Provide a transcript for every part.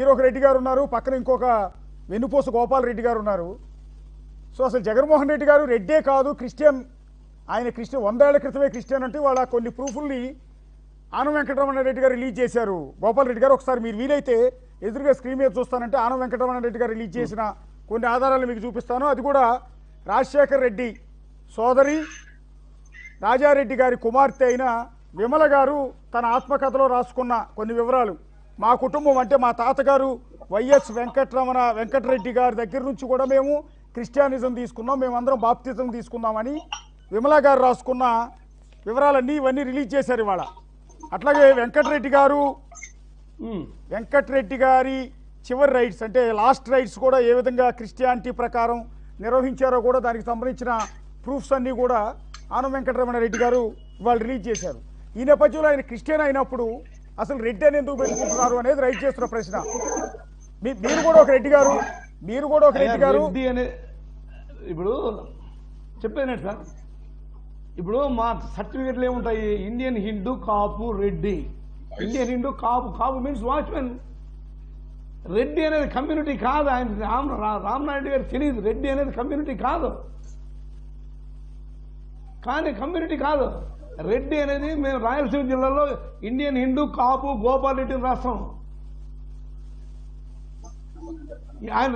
మీరు ఒక రెడ్డి గారు ఉన్నారు, పక్కన ఇంకొక వెన్నుపూస గోపాల్ రెడ్డి గారు ఉన్నారు. సో అసలు జగన్మోహన్ రెడ్డి గారు రెడ్డే కాదు క్రిస్టియన్, ఆయన క్రిస్టియన్ 100 ఏళ్ల క్రితమే క్రిస్టియన్ అంటే వాళ్ళ కొన్ని ప్రూఫుల్ని ఆనం వెంకటరమణ రెడ్డి గారు రిలీజ్ చేశారు. గోపాల్ రెడ్డి గారు ఒకసారి మీరు వీలైతే ఎదురుగా స్క్రీన్ మీద చూస్తానంటే ఆనం వెంకటరమణ రెడ్డి గారు రిలీజ్ చేసిన కొన్ని ఆధారాలు మీకు చూపిస్తాను. అది కూడా రాజశేఖర్ రెడ్డి సోదరి రాజారెడ్డి గారి కుమార్తె అయిన విమల గారు తన ఆత్మకథలో రాసుకున్న కొన్ని వివరాలు. మా కుటుంబం అంటే మా తాతగారు వైఎస్ వెంకటరెడ్డి గారి దగ్గర నుంచి కూడా మేము క్రిస్టియానిజం తీసుకున్నాం, మేమందరం బాప్తిజం తీసుకున్నామని విమల గారు రాసుకున్న వివరాలన్నీ ఇవన్నీ రిలీజ్ చేశారు ఇవాళ. అట్లాగే వెంకటరెడ్డి గారి చివరి రైట్స్ అంటే లాస్ట్ రైట్స్ కూడా ఏ విధంగా క్రిస్టియానిటీ ప్రకారం నిర్వహించారో కూడా దానికి సంబంధించిన ప్రూఫ్స్ అన్నీ కూడా ఆనం వెంకటరమణ రెడ్డి గారు ఇవాళ రిలీజ్ చేశారు. ఈ నేపథ్యంలో ఆయన క్రిస్టియన్ అయినప్పుడు అసలు రెడ్డి అని ఎందుకు పెట్టుకుంటున్నారు అనేది రైట్ చేస్తున్న ప్రశ్న. మీరు కూడా ఒక రెడ్డి గారు, ఇప్పుడు చెప్పేది సార్. ఇప్పుడు మా సర్టిఫికెట్లు ఏముంటాయి? ఇండియన్ హిందూ కాపు రెడ్డి. ఇండియన్ హిందూ కాపు మీన్స్ వాచ్మెన్. రెడ్డి అనేది కమ్యూనిటీ కాదు. ఆయన రామనాయుడు గారు తెలియదు రెడ్డి అనేది కమ్యూనిటీ కాదు. కానీ కమ్యూనిటీ కాదు రెడ్డి అనేది. మేము రాయలసీమ జిల్లాలో ఇండియన్ హిందూ కాపు గోపాల్ రెడ్డిని రాస్తాం. ఆయన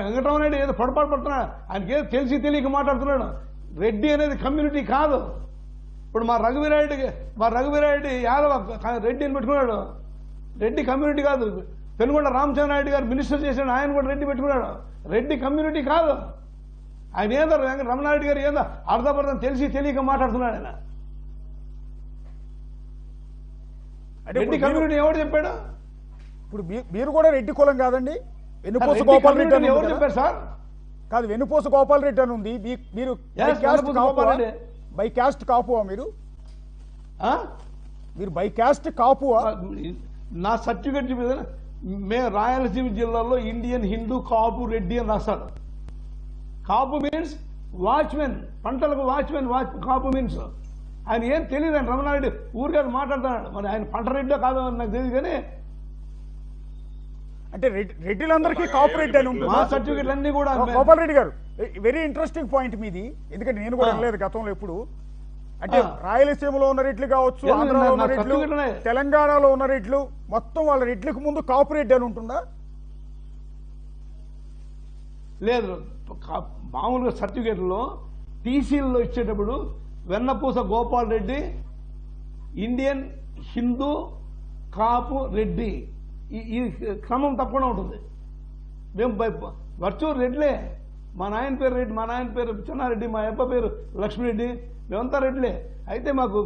వెంకటరమణ రెడ్డి ఏదో పొరపాటు పడుతున్నాడు, ఆయనకి ఏదో తెలిసి తెలియక మాట్లాడుతున్నాడు. రెడ్డి అనేది కమ్యూనిటీ కాదు. ఇప్పుడు మా రఘువీరారెడ్డి యాదవ రెడ్డి అని పెట్టుకున్నాడు. రెడ్డి కమ్యూనిటీ కాదు. పెనుగొండ రామచంద్రారెడ్డి గారు మినిస్టర్ చేశాడు, ఆయన కూడా రెడ్డి పెట్టుకున్నాడు. రెడ్డి కమ్యూనిటీ కాదు. ఆయన ఏదో రమణారెడ్డి గారు ఏదో అర్ధపర్థం తెలిసి తెలియక మాట్లాడుతున్నాడు. ఆయన రెడ్డి కమ్యూనిటీ ఎవరు చెప్పాడు? ఇప్పుడు మీరు కూడా రెడ్డి కులం కాదండి? వెన్నుపూస గోపాల్ రెడ్డి అని ఎవరు చెప్పారు సార్? కాదు, వెన్నుపూస గోపాల్ రెడ్డి అని ఉంది. మీరు బై క్యాస్ట్ కాపువా? మీరు బై క్యాస్ట్ కాపువా? నా సర్టిఫికెట్ మీద మేము రాయలసీమ జిల్లాలో ఇండియన్ హిందూ కాపు రెడ్డి అని రాస్తాడు. కాపు మీన్స్ వాచ్మెన్, పంటలకు వాచ్మెన్. కాపు మీన్స్ ఆయన ఏం తెలియదు. ఆయన రమణారెడ్డి ఊరికే మాట్లాడుతున్నాడు. మరి ఆయన పంట రెడ్డో కాదో నాకు తెలియదు. కానీ అంటే రెడ్డిలందరికీ కాపు రెడ్డి అని ఉంటుంది. మా సర్టిఫికెట్లు అన్ని కూడా. గోపాల్ రెడ్డి గారు, వెరీ ఇంట్రెస్టింగ్ పాయింట్ మీది. ఎందుకంటే నేను కూడా వెళ్ళలేదు గతంలో ఎప్పుడు. అంటే రాయలసీమలో ఉన్న రెడ్లు కావచ్చు, ఆంధ్రాలో ఉన్న రెడ్లు, తెలంగాణలో ఉన్న రెడ్లు, మొత్తం వాళ్ళ రెడ్లకు ముందు కాపు రెడ్డి అని ఉంటుందా? లేదు, మామూలుగా సర్టిఫికెట్లో టీసీల్లో ఇచ్చేటప్పుడు వెన్నపూస గోపాల్ రెడ్డి ఇండియన్ హిందూ కాపు రెడ్డి ఈ క్రమం తప్పకుండా ఉంటుంది. మేము వర్చువల్ రెడ్లే. మా నాయన పేరు రెడ్డి, మా నాయన పేరు చెన్నారెడ్డి, మా అబ్బ పేరు లక్ష్మిరెడ్డి, మేమంతా రెడ్లే. అయితే మాకు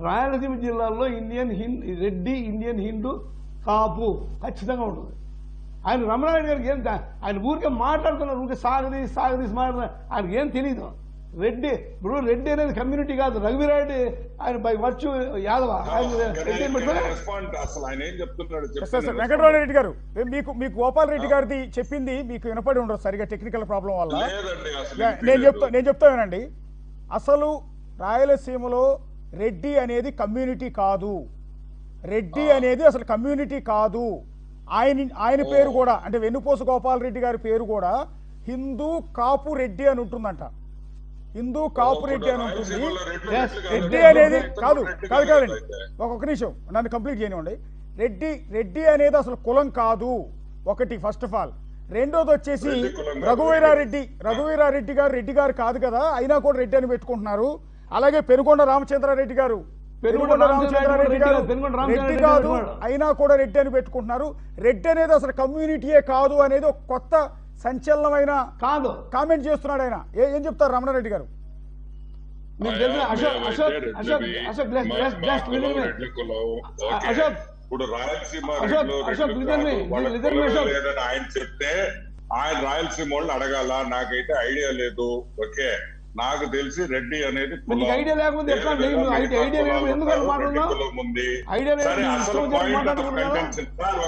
రాయలసీమ జిల్లాలో ఇండియన్ హిందూ కాపు ఖచ్చితంగా ఉంటుంది. ఆయన రమణారెడ్డి గారికి ఏం, ఆయన ఊరికే మాట్లాడుతున్నారు, ఊరికే సాగదీసి మాట్లాడుతున్నారు. ఆయనకి ఏం తెలియదు. రెడ్డి ఇప్పుడు రెడ్డి అనేది కమ్యూనిటీ కాదు. రఘువీరారెడ్డి ఆయన బై వర్చు యాదవ. వెంకటరమణ రెడ్డి గారు, మీకు గోపాల్ రెడ్డి గారిది చెప్పింది మీకు వినపడి ఉండదు సరిగా, టెక్నికల్ ప్రాబ్లం వల్ల. నేను చెప్తానండి. అసలు రాయలసీమలో రెడ్డి అనేది కమ్యూనిటీ కాదు. రెడ్డి అనేది అసలు కమ్యూనిటీ కాదు. ఆయన పేరు కూడా, అంటే వెన్నుపూస గోపాల్ రెడ్డి గారి పేరు కూడా హిందూ కాపు రెడ్డి అని ఉంటుందంట. హిందూ కాపు రెడ్డి అని ఉంటుంది. రెడ్డి అనేది కాదండి, ఒక్క నిమిషం నన్ను కంప్లీట్ చేయనివ్వండి. రెడ్డి అనేది అసలు కులం కాదు ఒకటి, ఫస్ట్ ఆఫ్ ఆల్. రెండోది వచ్చేసి రఘువీరారెడ్డి గారు రెడ్డి గారు కాదు కదా, అయినా కూడా రెడ్డి అని పెట్టుకుంటున్నారు. అలాగే పెనుగొండ రామచంద్రారెడ్డి గారు రెడ్డి కాదు, అయినా కూడా రెడ్డి అని పెట్టుకుంటున్నారు. రెడ్డి అనేది అసలు కమ్యూనిటీయే కాదు అనేది ఒక కొత్త సంచలనమైన కాదు కామెంట్ చేస్తున్నాడు ఆయన. ఏం చెప్తారు రమణారెడ్డి గారు? ఇప్పుడు రాయలసీమ ఆయన చెప్తే ఆయన రాయలసీమ వాళ్ళని అడగాల. నాకైతే ఐడియా లేదు. ఓకే, నాకు తెలిసి రెడ్డి అనేది ఐడియా లేకపోతే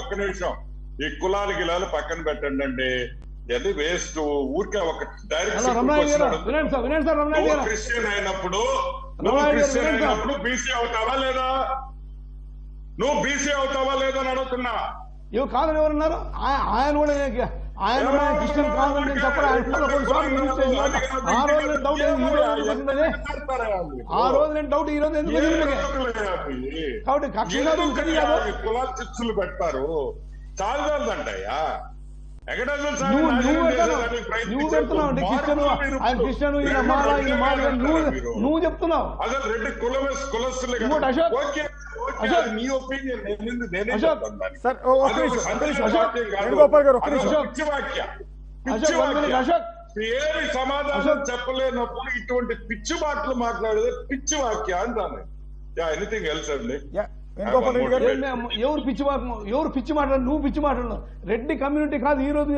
ఒక్క నిమిషం, ఈ కులాలు గిలాలు పక్కన పెట్టండి అండి. అది వేస్ట్. ఊరికే ఒక డైరెక్ట్ క్రిస్టియన్ అయినప్పుడు బీసీ అవుతావా లేదా? నువ్వు బీసీ అవుతావా లేదా అని అడుగుతున్నా. కాదని ఎవరున్నారు? ఆయన కూడా ఆయన క్రిస్టియన్ కాదని నేను చెప్పడం ఆయన కూడా కొన్నిసార్లు రిజిస్టర్ చేసిన ఆ రోజు నేను డౌట్ ఈ రోజు ఎందుకు ఆ రోజు నేను డౌట్ ఈ రోజు ఎందుకు కాబట్టి కక్ష కాదు కులాలు చిచ్చులు పెడతారు చాలుదంటయ్యా నువ్వు చెప్తున్నావు క్రిస్టియన్ ఆయన క్రిస్టియన్ ఈయన మాల ఈయన మాల నువ్వు చెప్తున్నావు అసలు రెడ్డి కులస్తులే నీ ఒపీనియన్ సార్ ఒక్క నిమిషం వేణుగోపాల్ గారు ఒక్క నిమిషం పిచ్చి వాక్య అశోక్ ఏమి సమాధానం చెప్పలేనప్పుడు ఇటువంటి పిచ్చి మాటలు మాట్లాడేది పిచ్చి వాక్య అంటాను. ఎనీథింగ్ ఎల్స్ అండి. వేణుగోపాల్ రెడ్డి గారు ఎవరు పిచ్చి మాట్లాడు నువ్వు పిచ్చి మాట్లాడు రెడ్డి కమ్యూనిటీ కాదు ఈ రోజు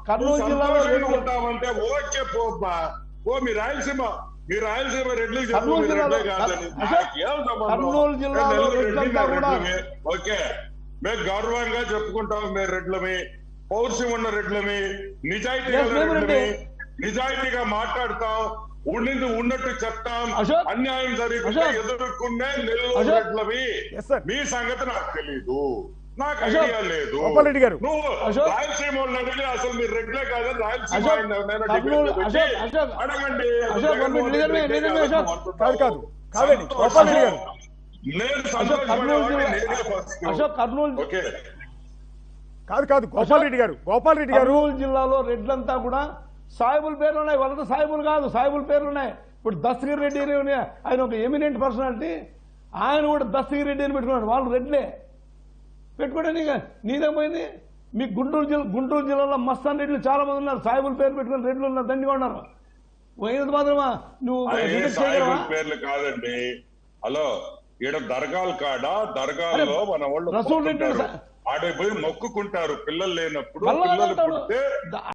కర్నూలు జిల్లాలో ఉంటామంటే ఓకే పోబ్బా ఓ మీ రాయలసీమ రెడ్లు కర్నూలు జిల్లాలో ఓకే మేము గౌరవంగా చెప్పుకుంటాం మీరు రెడ్లమి పౌరుషం ఉన్న రెడ్లమి నిజాయితీగా మాట్లాడతాం ఉండింది ఉన్నట్టు చెప్తాం అన్యాయం జరిగితే ఎదుర్కొనే నెల్లూరు రెడ్లవి మీ సంగతి నాకు తెలీదు నాకు ఐడియా లేదు. నువ్వు రాయలసీమ వాళ్ళు అడిగి అసలు మీరు రెడ్లే కాదని రాయలసీమ అడగండి. కాదు గోపాల్ రెడ్డి గారు కర్నూలు జిల్లాలో రెడ్లంతా కూడా సాయిబుల్ పేర్లు ఉన్నాయి. వాళ్ళతో సాయిబుల్ కాదు సాయిబుల్ పేర్లు ఉన్నాయి. ఇప్పుడు దస్తగిరి రెడ్డి ఆయన ఒక ఎమినెంట్ పర్సనాలిటీ ఆయన కూడా దస్తగిరి రెడ్డి అని పెట్టుకున్నాడు. వాళ్ళు రెడ్లే పెట్టుకోవడానికి నీదేమైంది? మీ గుంటూరు జిల్లాలో మస్తాన్ రెడ్లు చాలా మంది ఉన్నారు. సాయిబుల్ పేరు పెట్టుకుని రెడ్లు ఉన్నారు, దండిగా ఉన్నారు. పోయినది మాత్రమా నువ్వు పేర్లు కాదండి. హలో ఈడ దర్గాలు కాడ దర్గాలో మన వాళ్ళు రసూల్ రెడ్డి ఆడే పోయి మొక్కుకుంటారు పిల్లలు లేనప్పుడు పిల్లలు పుడితే